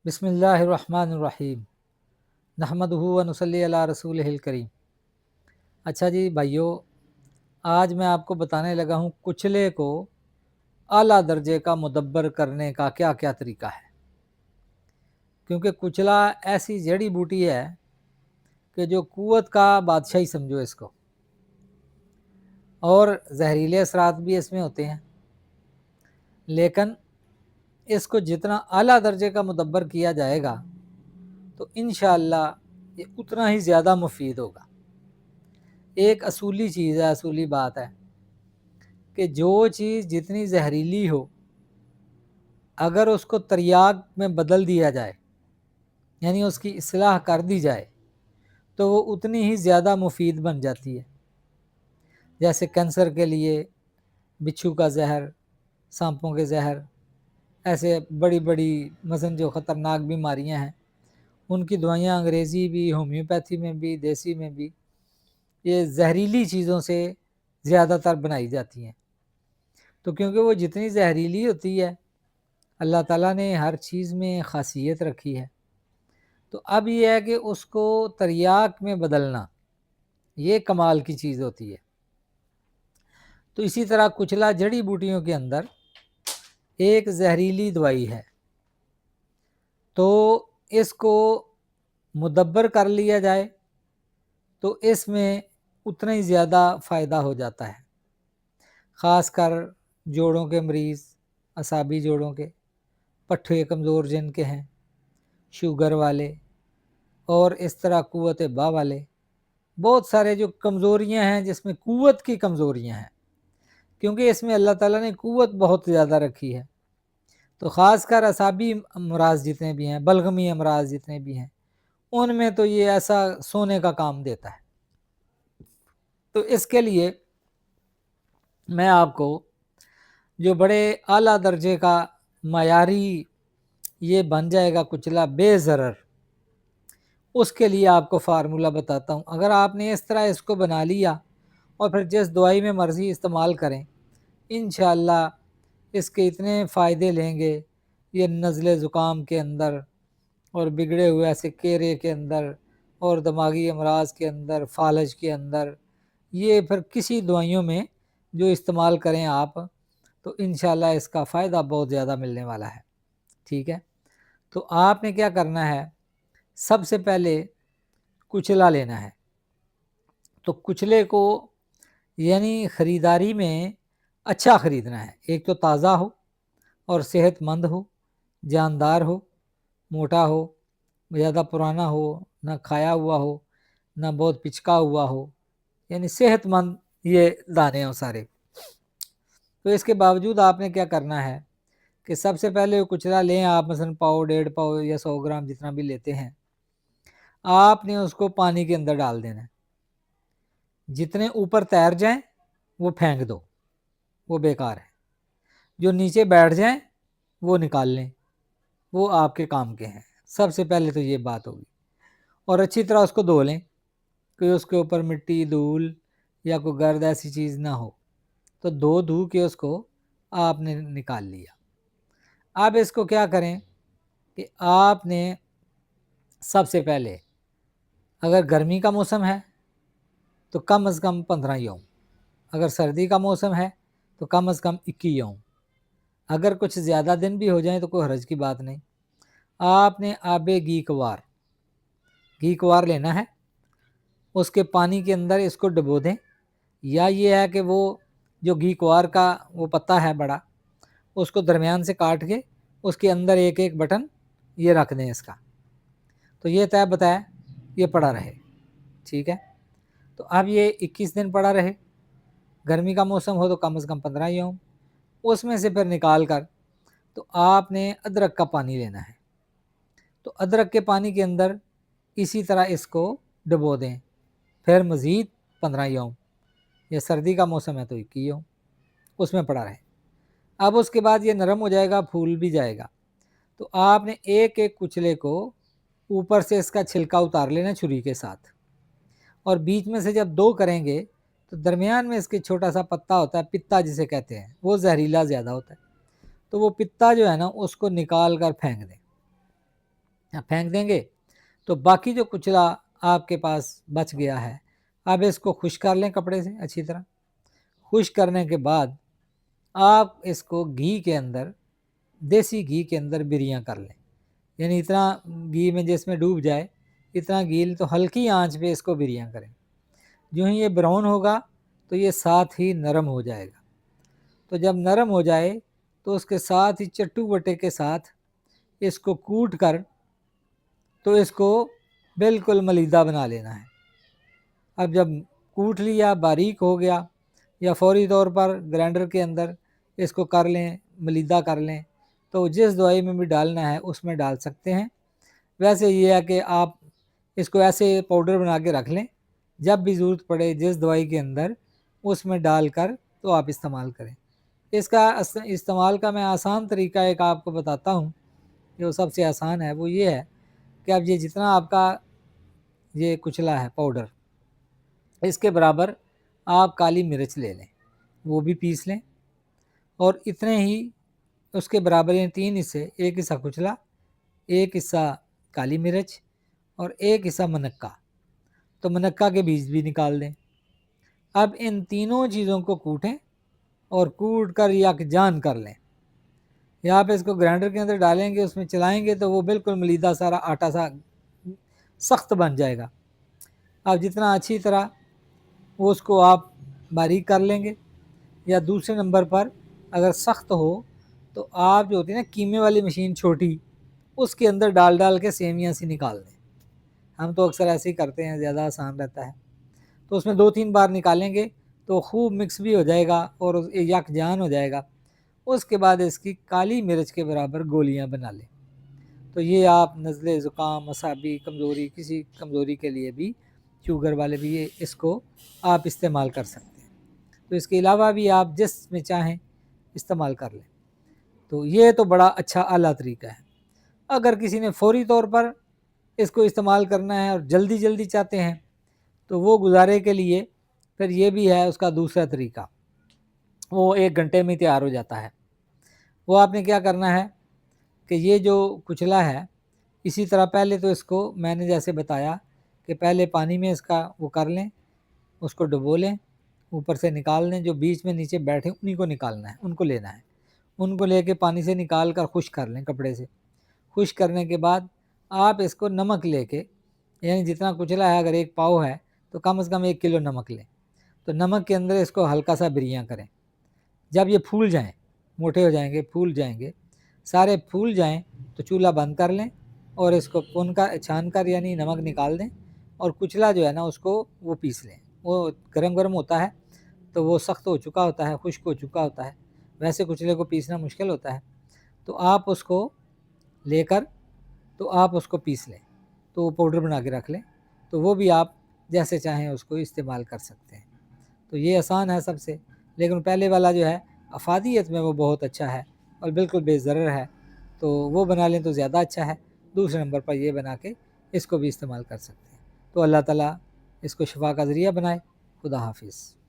बिस्मिल्लाहिर्रहमानिर्रहीम नहमदुहु व नुसल्ली अला रसूलिहिल करीम। अच्छा जी भाइयों, आज मैं आपको बताने लगा हूँ कुचले को आला दर्जे का मुदब्बर करने का क्या क्या तरीका है। क्योंकि कुचला ऐसी जड़ी बूटी है कि जो कुव्वत का बादशाह ही समझो इसको, और जहरीले असरात भी इसमें होते हैं, लेकिन इसको जितना आला दर्जे का मुदब्बर किया जाएगा तो इंशाअल्लाह ये उतना ही ज़्यादा मुफीद होगा। एक असूली चीज़ है, असूली बात है कि जो चीज़ जितनी जहरीली हो, अगर उसको तरियाक में बदल दिया जाए, यानी उसकी इस्लाह कर दी जाए, तो वो उतनी ही ज़्यादा मुफीद बन जाती है। जैसे कैंसर के लिए बिच्छू का जहर, सांपों के जहर, ऐसे बड़ी बड़ी मसलन जो ख़तरनाक बीमारियां हैं, उनकी दवाइयाँ अंग्रेज़ी भी, होम्योपैथी में भी, देसी में भी, ये जहरीली चीज़ों से ज़्यादातर बनाई जाती हैं। तो क्योंकि वो जितनी जहरीली होती है, अल्लाह ताला ने हर चीज़ में ख़ासियत रखी है, तो अब ये है कि उसको तरियाक में बदलना, ये कमाल की चीज़ होती है। तो इसी तरह कुचला जड़ी बूटियों के अंदर एक जहरीली दवाई है, तो इसको मुदब्बर कर लिया जाए तो इसमें उतना ही ज़्यादा फ़ायदा हो जाता है। ख़ास कर जोड़ों के मरीज़, असाबी जोड़ों के, पट्ठे कमज़ोर जिनके हैं, शुगर वाले, और इस तरह कुव्वत बा वाले, बहुत सारे जो कमज़ोरियां हैं जिसमें कुव्वत की कमज़ोरियां हैं, क्योंकि इसमें अल्लाह ताला ने कुव्वत बहुत ज़्यादा रखी है। तो ख़ास कर असाबी अमराज जितने भी हैं, बलगमी अमराज जितने भी हैं, उनमें तो ये ऐसा सोने का काम देता है। तो इसके लिए मैं आपको जो बड़े आला दर्जे का मयारी ये बन जाएगा कुचला बेज़रर, उसके लिए आपको फार्मूला बताता हूँ। अगर आपने इस तरह इसको बना लिया और फिर जिस दवाई में मर्ज़ी इस्तेमाल करें, इंशाअल्लाह इसके इतने फ़ायदे लेंगे, ये नज़ले ज़ुकाम के अंदर और बिगड़े हुए ऐसे केरे के अंदर और दिमागी अमराज के अंदर, फालज के अंदर, ये फिर किसी दवाइयों में जो इस्तेमाल करें आप, तो इंशाअल्लाह इसका फ़ायदा बहुत ज़्यादा मिलने वाला है। ठीक है, तो आपने क्या करना है, सबसे पहले कुचला लेना है। तो कुचले को यानी ख़रीदारी में अच्छा ख़रीदना है। एक तो ताज़ा हो और सेहतमंद हो, जानदार हो, मोटा हो, ज़्यादा पुराना हो, ना खाया हुआ हो, ना बहुत पिचका हुआ हो, यानी सेहतमंद ये दाने हों सारे। तो इसके बावजूद आपने क्या करना है कि सबसे पहले वो कुचला लें आप, मसलन पाव, 1.5 पाव या 100 ग्राम जितना भी लेते हैं, आपने उसको पानी के अंदर डाल देना है। जितने ऊपर तैर जाएं वो फेंक दो, वो बेकार है। जो नीचे बैठ जाएं वो निकाल लें, वो आपके काम के हैं। सबसे पहले तो ये बात होगी। और अच्छी तरह उसको धो लें कि उसके ऊपर मिट्टी, धूल या कोई गर्द ऐसी चीज़ ना हो। तो धो के उसको आपने निकाल लिया। अब इसको क्या करें कि आपने सबसे पहले, अगर गर्मी का मौसम है तो कम से कम 15 यौम, अगर सर्दी का मौसम है तो कम से कम 21 यौम, अगर कुछ ज़्यादा दिन भी हो जाए तो कोई हर्ज की बात नहीं। आपने आबे घी क्वार लेना है, उसके पानी के अंदर इसको डुबो दें। या ये है कि वो जो घी क्वार का वो पत्ता है बड़ा, उसको दरमियान से काट के उसके अंदर एक एक बटन ये रख दें इसका, तो ये तय बताया ये पड़ा रहे। ठीक है, तो अब ये 21 दिन पड़ा रहे। गर्मी का मौसम हो तो कम से कम 15 यौम। उसमें से फिर निकाल कर तो आपने अदरक का पानी लेना है। तो अदरक के पानी के अंदर इसी तरह इसको डुबो दें, फिर मज़ीद 15 यौम, या सर्दी का मौसम है तो 21 यौम उसमें पड़ा रहे। अब उसके बाद ये नरम हो जाएगा, फूल भी जाएगा। तो आपने एक एक कुचले को ऊपर से इसका छिलका उतार लेना छुरी के साथ, और बीच में से जब दो करेंगे तो दरमियान में इसके छोटा सा पत्ता होता है, पित्ता जिसे कहते हैं, वो जहरीला ज़्यादा होता है। तो वो पित्ता जो है ना उसको निकाल कर फेंक दें। फेंक देंगे तो बाकी जो कुचला आपके पास बच गया है, अब इसको खुश कर लें कपड़े से अच्छी तरह। खुश करने के बाद आप इसको घी के अंदर, देसी घी के अंदर बिरियाँ कर लें, यानी इतना घी में जिसमें डूब जाए इतना घी, तो हल्की आंच पे इसको बिरियाँ करें। जो ही ये ब्राउन होगा तो ये साथ ही नरम हो जाएगा। तो जब नरम हो जाए तो उसके साथ ही चट्टू बटे के साथ इसको कूट कर तो इसको बिल्कुल मलीदा बना लेना है। अब जब कूट लिया, बारीक हो गया, या फौरी तौर पर ग्राइंडर के अंदर इसको कर लें, मलीदा कर लें, तो जिस दवाई में भी डालना है उसमें डाल सकते हैं। वैसे ये है कि आप इसको ऐसे पाउडर बना के रख लें, जब भी ज़रूरत पड़े जिस दवाई के अंदर उसमें डालकर तो आप इस्तेमाल करें। इसका इस्तेमाल का मैं आसान तरीका एक आपको बताता हूँ, जो सबसे आसान है वो ये है कि अब ये जितना आपका ये कुचला है पाउडर, इसके बराबर आप काली मिर्च ले लें, वो भी पीस लें, और इतने ही उसके बराबर ये 3 हिस्से, एक हिस्सा कुचला, एक हिस्सा काली मिर्च और एक हिस्सा मुनक्का, तो मुनक्का के बीज भी निकाल दें। अब इन तीनों चीज़ों को कूटें और कूट कर यकजान कर लें। या आप इसको ग्राइंडर के अंदर डालेंगे, उसमें चलाएंगे तो वो बिल्कुल मलीदा सारा आटा सा सख्त बन जाएगा। अब जितना अच्छी तरह उसको आप बारीक कर लेंगे, या दूसरे नंबर पर अगर सख्त हो तो आप जो होती है ना कीमे वाली मशीन छोटी, उसके अंदर डाल डाल के सेवियाँ सी निकाल दें। हम तो अक्सर ऐसे ही करते हैं, ज़्यादा आसान रहता है। तो उसमें 2-3 बार निकालेंगे तो खूब मिक्स भी हो जाएगा और यकजान हो जाएगा। उसके बाद इसकी काली मिर्च के बराबर गोलियां बना लें। तो ये आप नज़ले, ज़ुकाम, मसाबी, कमज़ोरी, किसी कमज़ोरी के लिए भी, शुगर वाले भी, ये इसको आप इस्तेमाल कर सकते हैं। तो इसके अलावा भी आप जिस में चाहें इस्तेमाल कर लें। तो ये तो बड़ा अच्छा आला तरीका है। अगर किसी ने फ़ौरी तौर पर इसको इस्तेमाल करना है और जल्दी जल्दी चाहते हैं तो वो गुजारे के लिए फिर ये भी है उसका दूसरा तरीका, वो 1 घंटे में तैयार हो जाता है। वो आपने क्या करना है कि ये जो कुचला है, इसी तरह पहले तो इसको मैंने जैसे बताया कि पहले पानी में इसका वो कर लें, उसको डुबो लें, ऊपर से निकाल लें, जो बीच में नीचे बैठे उन्हीं को निकालना है, उनको लेना है। उनको लेके पानी से निकाल कर खुश कर लें कपड़े से। खुश करने के बाद आप इसको नमक लेके, यानी जितना कुचला है अगर 1 पाव है तो कम से कम 1 किलो नमक लें। तो नमक के अंदर इसको हल्का सा बिरियाँ करें। जब ये फूल जाएँ, मोटे हो जाएंगे, फूल जाएंगे, सारे फूल जाएँ तो चूल्हा बंद कर लें और इसको पुन कर छान कर यानी नमक निकाल दें, और कुचला जो है ना उसको वो पीस लें। वो गरम गरम होता है तो वो सख्त हो चुका होता है, खुश्क हो चुका होता है, वैसे कुचले को पीसना मुश्किल होता है। तो आप उसको लेकर तो आप उसको पीस लें, तो वो पाउडर बना के रख लें, तो वो भी आप जैसे चाहें उसको इस्तेमाल कर सकते हैं। तो ये आसान है सबसे, लेकिन पहले वाला जो है अफादियत में वो बहुत अच्छा है और बिल्कुल बेज़रर है, तो वो बना लें तो ज़्यादा अच्छा है। दूसरे नंबर पर ये बना के इसको भी इस्तेमाल कर सकते हैं। तो अल्लाह ताला इसको शिफा का ज़रिया बनाए। खुदा हाफिज़।